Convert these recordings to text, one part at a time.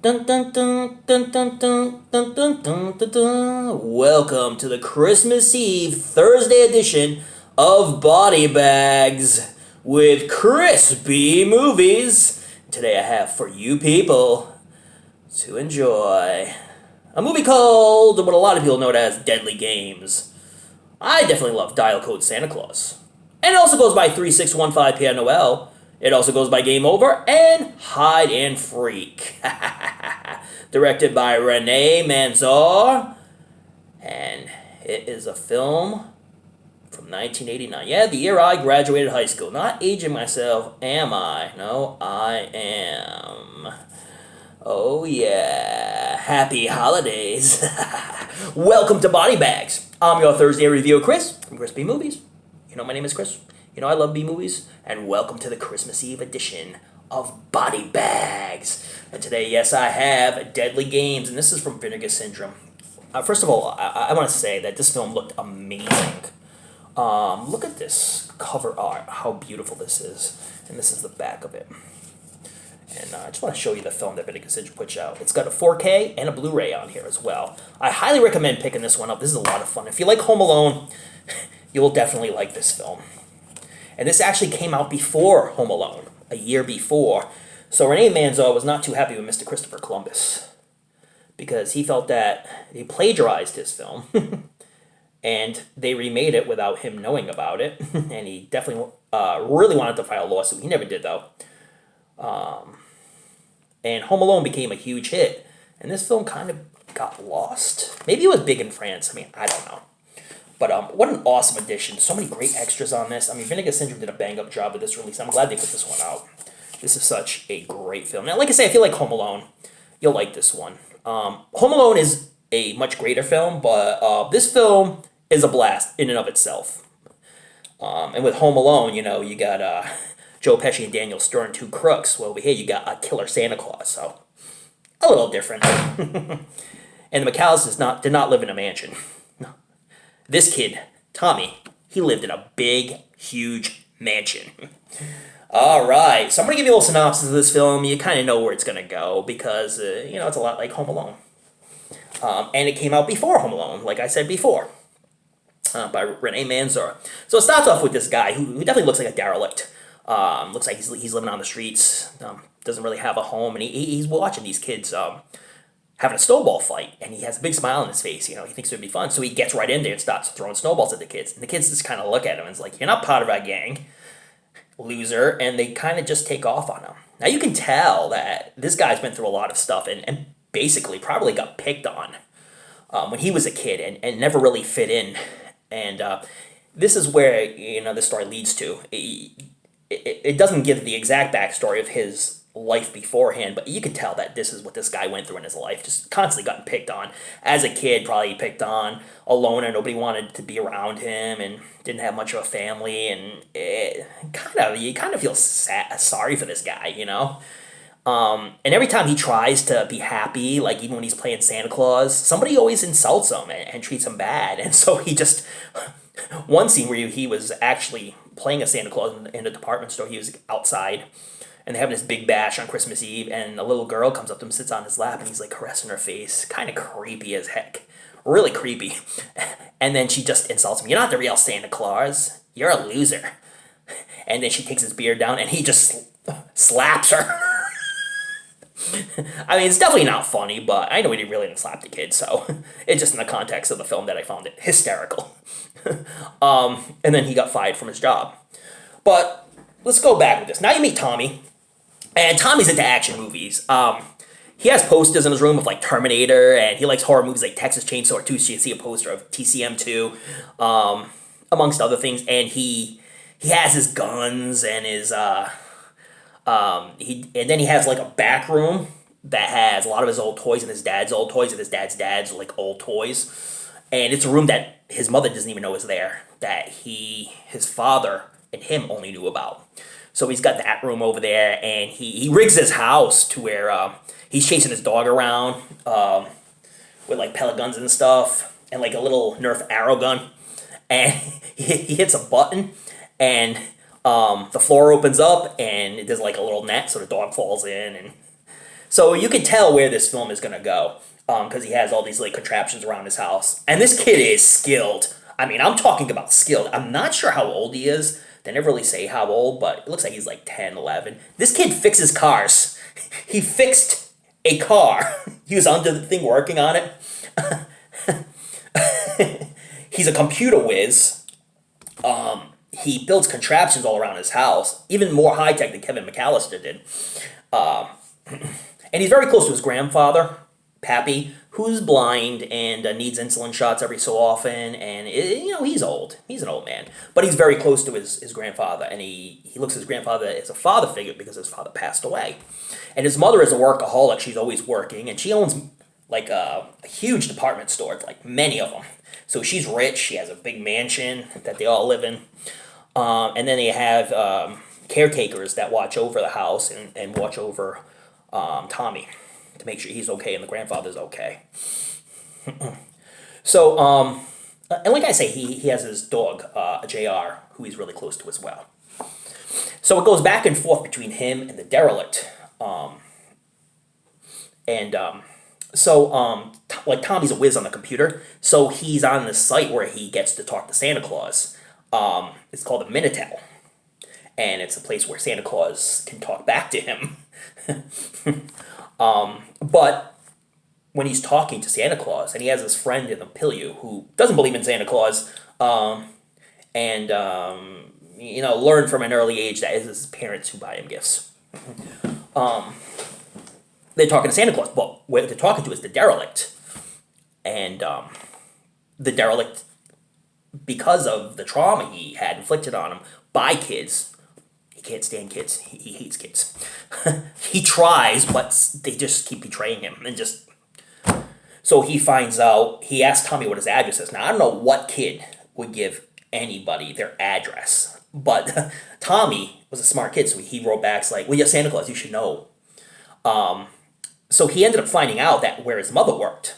Dun, dun, dun, dun, dun, dun, dun, dun, dun, dun, dun. Welcome to the Christmas Eve Thursday edition of Body Bags with crispy movies. Today I have for you people to enjoy a movie called what a lot of people know it as Deadly Games. I definitely love Dial Code Santa Claus. And it also goes by 3615 Pierre Noel. It also goes by Game Over and Hide and Freak. Directed by Renee Manzar. And it is a film from 1989. Yeah, the year I graduated high school. Not aging myself, am I? No, I am. Oh, yeah. Happy holidays. Welcome to Body Bags. I'm your Thursday review, Chris, from Crispy Movies. You know my name is Chris. You know I love B-movies. And welcome to the Christmas Eve edition of Body Bags. And today, yes, I have Deadly Games, and this is from Vinegar Syndrome. First of all, I want to say that this film looked amazing. Look at this cover art, how beautiful this is. And this is the back of it. And I just want to show you the film that Vinegar Syndrome puts out. It's got a 4K and a Blu-ray on here as well. I highly recommend picking this one up. This is a lot of fun. If you like Home Alone, you will definitely like this film. And this actually came out before Home Alone, a year before. So Renee Manzar was not too happy with Mr. Christopher Columbus because he felt that he plagiarized his film and they remade it without him knowing about it. And he definitely really wanted to file a lawsuit. He never did, though. And Home Alone became a huge hit. And this film kind of got lost. Maybe it was big in France. I mean, I don't know. But what an awesome addition. So many great extras on this. I mean, Vinegar Syndrome did a bang-up job with this release. I'm glad they put this one out. This is such a great film. Now, like I say, if you like Home Alone, you'll like this one. Home Alone is a much greater film, but this film is a blast in and of itself. And with Home Alone, you know, you got Joe Pesci and Daniel Stern, two crooks. Well, over here you got a killer Santa Claus, so a little different. And the McAllisters did not live in a mansion. This kid, Tommy, he lived in a big, huge mansion. All right, so I'm going to give you a little synopsis of this film. You kind of know where it's going to go because, you know, it's a lot like Home Alone. And it came out before Home Alone, like I said before, by Renee Manzar. So it starts off with this guy who definitely looks like a derelict. Looks like he's living on the streets, doesn't really have a home, and he's watching these kids having a snowball fight, and he has a big smile on his face. You know, he thinks it would be fun, so he gets right in there and starts throwing snowballs at the kids. And the kids just kind of look at him and is like, "You're not part of our gang, loser," and they kind of just take off on him. Now you can tell that this guy's been through a lot of stuff and basically probably got picked on when he was a kid and never really fit in. And this is where, you know, this story leads to. It doesn't give the exact backstory of his life beforehand, but you can tell that this is what this guy went through in his life. Just constantly gotten picked on. As a kid, probably picked on, alone, and nobody wanted to be around him, and didn't have much of a family, and you kind of feel sorry for this guy, you know? And every time he tries to be happy, like even when he's playing Santa Claus, somebody always insults him and treats him bad, and so he just... One scene where he was actually playing a Santa Claus in a department store, he was outside, and they're having this big bash on Christmas Eve, and a little girl comes up to him, sits on his lap, and he's like caressing her face. Kind of creepy as heck. Really creepy. And then she just insults him. "You're not the real Santa Claus. You're a loser." And then she takes his beard down, and he just slaps her. I mean, it's definitely not funny, but I know he really didn't slap the kid, so it's just in the context of the film that I found it hysterical. And then he got fired from his job. But let's go back with this. Now you meet Tommy. And Tommy's into action movies. He has posters in his room of like Terminator, and he likes horror movies like Texas Chainsaw 2. So you see a poster of TCM 2, amongst other things. And he has his guns and his then he has like a back room that has a lot of his old toys and his dad's old toys and his dad's like old toys. And it's a room that his mother doesn't even know is there, that his father and him only knew about. So he's got that room over there, and he rigs his house to where he's chasing his dog around with like pellet guns and stuff, and like a little Nerf arrow gun. And he hits a button, and the floor opens up, and there's like a little net, so the dog falls in. And So you can tell where this film is gonna go, because he has all these like contraptions around his house, and this kid is skilled. I mean, I'm talking about skilled. I'm not sure how old he is. They never really say how old, but it looks like he's like 10, 11. This kid fixes cars. He fixed a car. He was under the thing working on it. He's a computer whiz. He builds contraptions all around his house, even more high tech than Kevin McAllister did. And he's very close to his grandfather, Pappy, who's blind and needs insulin shots every so often. And, he's old. He's an old man. But he's very close to his grandfather. And he looks at his grandfather as a father figure because his father passed away. And his mother is a workaholic. She's always working. And she owns like a huge department store, like many of them. So she's rich. She has a big mansion that they all live in. And then they have caretakers that watch over the house and watch over Tommy to make sure he's okay and the grandfather's okay. So, and like I say, he has his dog, JR, who he's really close to as well. So it goes back and forth between him and the derelict. Like Tommy's a whiz on the computer, so he's on this site where he gets to talk to Santa Claus. It's called the Minitel, and it's a place where Santa Claus can talk back to him. But when he's talking to Santa Claus, and he has his friend in the Pillu who doesn't believe in Santa Claus, learned from an early age that it's his parents who buy him gifts. They're talking to Santa Claus, but what they're talking to is the derelict. And the derelict, because of the trauma he had inflicted on him by kids, he can't stand kids. He hates kids. He tries, but they just keep betraying him. So he finds out, he asks Tommy what his address is. Now, I don't know what kid would give anybody their address, but Tommy was a smart kid, so he wrote back, like, well, you're Santa Claus, you should know. So he ended up finding out that where his mother worked.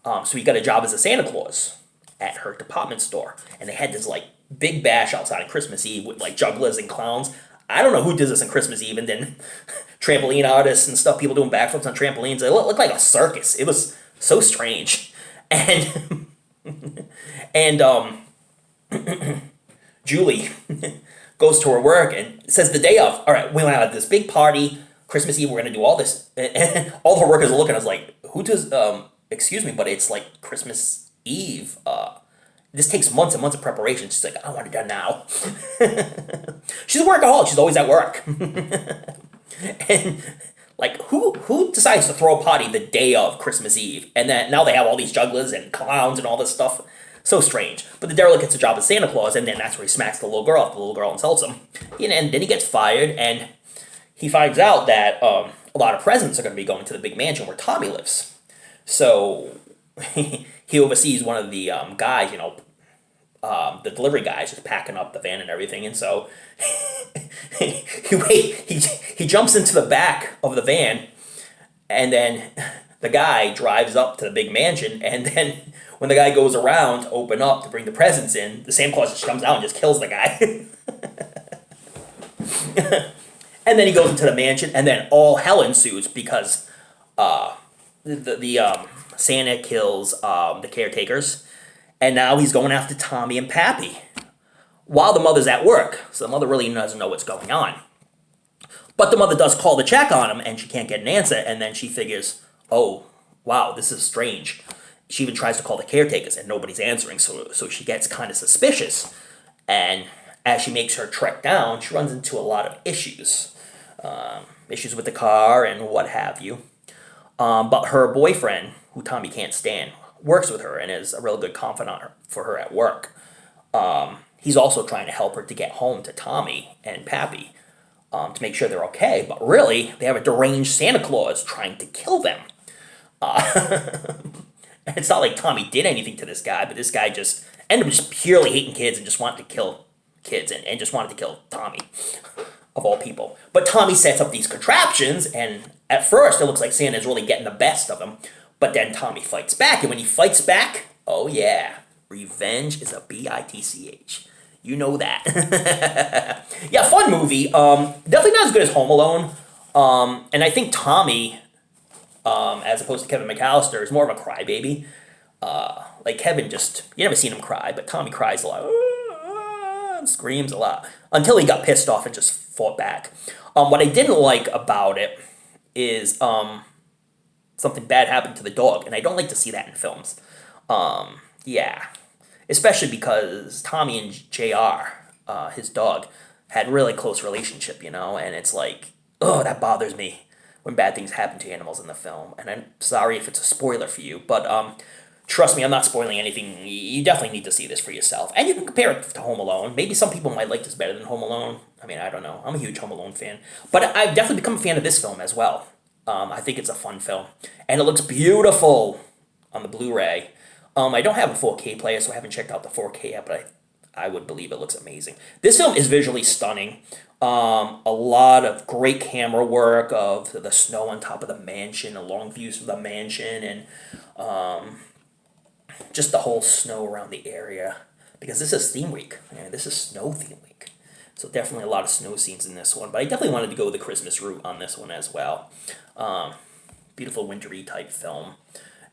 So he got a job as a Santa Claus at her department store. And they had this, like, big bash outside on Christmas Eve with, like, jugglers and clowns. I don't know who did this on Christmas Eve, and then trampoline artists and stuff, people doing backflips on trampolines. It looked like a circus. It was so strange. And, Julie goes to her work and says the day of, all right, we went out at this big party, Christmas Eve, we're going to do all this. And all her workers are looking at us like, who does, excuse me, but it's like Christmas Eve. This takes months and months of preparation. She's like, I want it done now. She's a workaholic. She's always at work. And like, who decides to throw a party the day of Christmas Eve? And then now they have all these jugglers and clowns and all this stuff. So strange. But the derelict gets a job as Santa Claus, and then that's where he smacks the little girl insults him. And then he gets fired, and he finds out that a lot of presents are going to be going to the big mansion where Tommy lives. So he oversees one of the guys, the delivery guys, just packing up the van and everything. And so he jumps into the back of the van, and then the guy drives up to the big mansion. And then when the guy goes around to open up to bring the presents in, the Santa Claus just comes out and just kills the guy. And then he goes into the mansion, and then all hell ensues because the Santa kills the caretakers, and now he's going after Tommy and Pappy while the mother's at work. So the mother really doesn't know what's going on. But the mother does call to check on him, and she can't get an answer, and then she figures, oh, wow, this is strange. She even tries to call the caretakers, and nobody's answering, so she gets kind of suspicious. And as she makes her trek down, she runs into a lot of issues. Issues with the car and what have you. But her boyfriend, who Tommy can't stand, works with her and is a real good confidant for her at work. He's also trying to help her to get home to Tommy and Pappy to make sure they're okay. But really, they have a deranged Santa Claus trying to kill them. It's not like Tommy did anything to this guy, but this guy just ended up just purely hating kids and just wanted to kill kids and just wanted to kill Tommy, of all people. But Tommy sets up these contraptions, and at first it looks like Santa's really getting the best of him, but then Tommy fights back, and when he fights back, oh yeah, revenge is a bitch. You know that. Yeah, fun movie. Definitely not as good as Home Alone. And I think Tommy as opposed to Kevin McAllister, is more of a crybaby. Like Kevin just, you never seen him cry, but Tommy cries a lot, and screams a lot, until he got pissed off and just fought back. What I didn't like about it is something bad happened to the dog, and I don't like to see that in films. Yeah, especially because Tommy and JR, his dog, had really close relationship, and it's like, oh, that bothers me when bad things happen to animals in the film. And I'm sorry if it's a spoiler for you, but trust me, I'm not spoiling anything. You definitely need to see this for yourself. And you can compare it to Home Alone. Maybe some people might like this better than Home Alone. I mean, I don't know. I'm a huge Home Alone fan. But I've definitely become a fan of this film as well. I think it's a fun film. And it looks beautiful on the Blu-ray. I don't have a 4K player, so I haven't checked out the 4K yet, but I would believe it looks amazing. This film is visually stunning. A lot of great camera work of the snow on top of the mansion, the long views of the mansion, and just the whole snow around the area. Because this is theme week. This is snow theme week. So definitely a lot of snow scenes in this one. But I definitely wanted to go the Christmas route on this one as well. Beautiful wintry type film.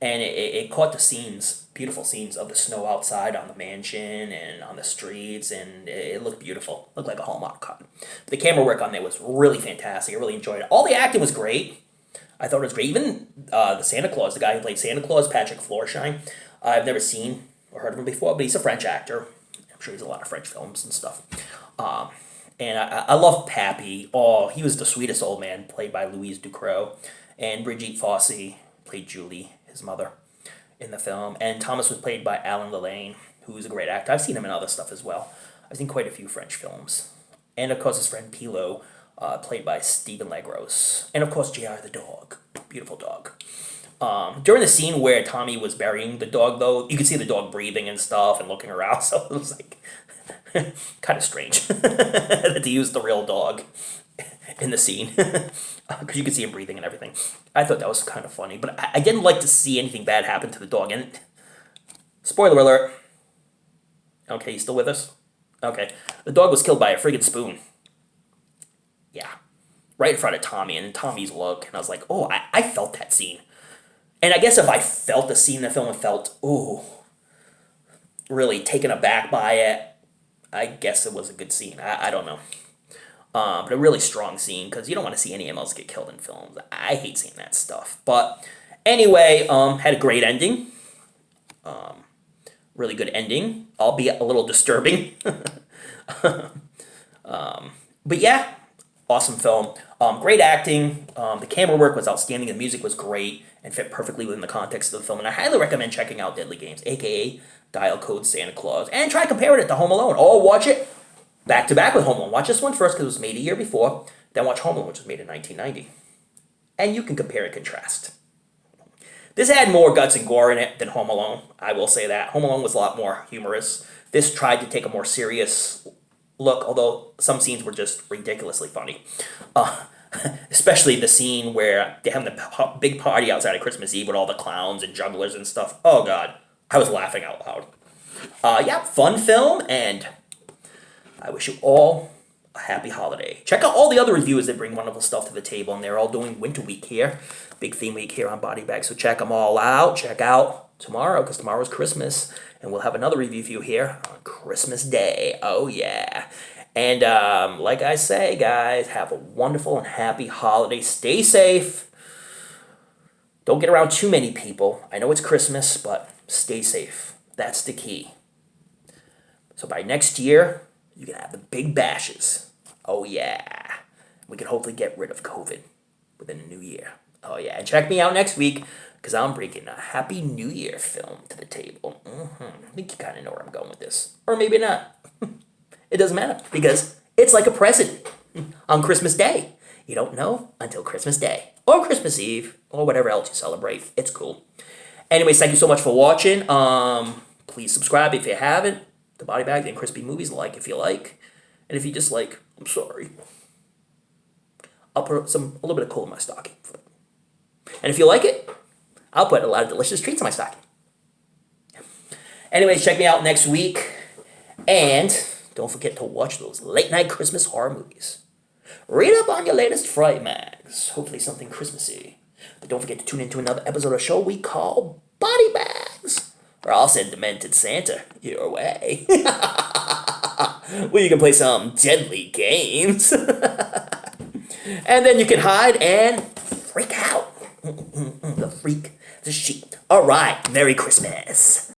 And it caught the scenes, beautiful scenes of the snow outside on the mansion and on the streets, and it looked beautiful. It looked like a Hallmark cut. The camera work on there was really fantastic. I really enjoyed it. All the acting was great. I thought it was great. Even the Santa Claus, the guy who played Santa Claus, Patrick Florsheim, I've never seen or heard of him before, but he's a French actor. I'm sure he's in a lot of French films and stuff. And I love Pappy. Oh, he was the sweetest old man, played by Louise Ducrot. And Brigitte Fossey played Julie, his mother, in the film. And Thomas was played by Alan Lelaine, who's a great actor. I've seen him in other stuff as well. I've seen quite a few French films. And of course his friend Pilot, played by Stephen Legros. And of course JR the dog. Beautiful dog. During the scene where Tommy was burying the dog, though, you could see the dog breathing and stuff and looking around, so it was like kind of strange that they used the real dog in the scene, because you could see him breathing and everything. I thought that was kind of funny, but I didn't like to see anything bad happen to the dog. And spoiler alert. Okay, you still with us? Okay. The dog was killed by a friggin' spoon. Yeah. Right in front of Tommy, and Tommy's look, and I was like, oh, I felt that scene. And I guess if I felt the scene in the film and felt, ooh, really taken aback by it, I guess it was a good scene. I don't know. But a really strong scene, because you don't want to see any animals get killed in films. I hate seeing that stuff. But anyway, had a great ending. Really good ending, albeit a little disturbing. But yeah, awesome film. Great acting. The camera work was outstanding. The music was great and fit perfectly within the context of the film. And I highly recommend checking out Deadly Games, a.k.a. Dial Code Santa Claus. And try comparing it to Home Alone. Or watch it back to back with Home Alone. Watch this one first because it was made a year before. Then watch Home Alone, which was made in 1990. And you can compare and contrast. This had more guts and gore in it than Home Alone. I will say that. Home Alone was a lot more humorous. This tried to take a more serious look, although some scenes were just ridiculously funny. Especially the scene where they have the big party outside of Christmas Eve with all the clowns and jugglers and stuff. Oh, God. I was laughing out loud. Yeah, fun film, and I wish you all a happy holiday. Check out all the other reviewers that bring wonderful stuff to the table, and they're all doing Winter Week here. Big theme week here on BodyBags, so check them all out. Check out tomorrow, because tomorrow's Christmas, and we'll have another review for you here on Christmas Day. Oh, yeah. And like I say, guys, have a wonderful and happy holiday. Stay safe. Don't get around too many people. I know it's Christmas, but stay safe. That's the key. So by next year, you can have the big bashes. Oh, yeah. We can hopefully get rid of COVID within the new year. Oh, yeah. And check me out next week, because I'm bringing a Happy New Year film to the table. I think you kind of know where I'm going with this. Or maybe not. It doesn't matter, because it's like a present on Christmas Day. You don't know until Christmas Day, or Christmas Eve, or whatever else you celebrate. It's cool. Anyways, thank you so much for watching. Please subscribe if you haven't. The BodyBags and Crispy Movies, like if you like. And if you dislike, I'm sorry. I'll put a little bit of coal in my stocking. And if you like it, I'll put a lot of delicious treats in my stocking. Anyways, check me out next week. And don't forget to watch those late night Christmas horror movies. Read up on your latest Fright Mags. Hopefully something Christmassy. But don't forget to tune into another episode of the show we call Body Bags, or I'll send Demented Santa your way. Where you can play some deadly games. And then you can hide and freak out. The freak, the sheep. All right, Merry Christmas.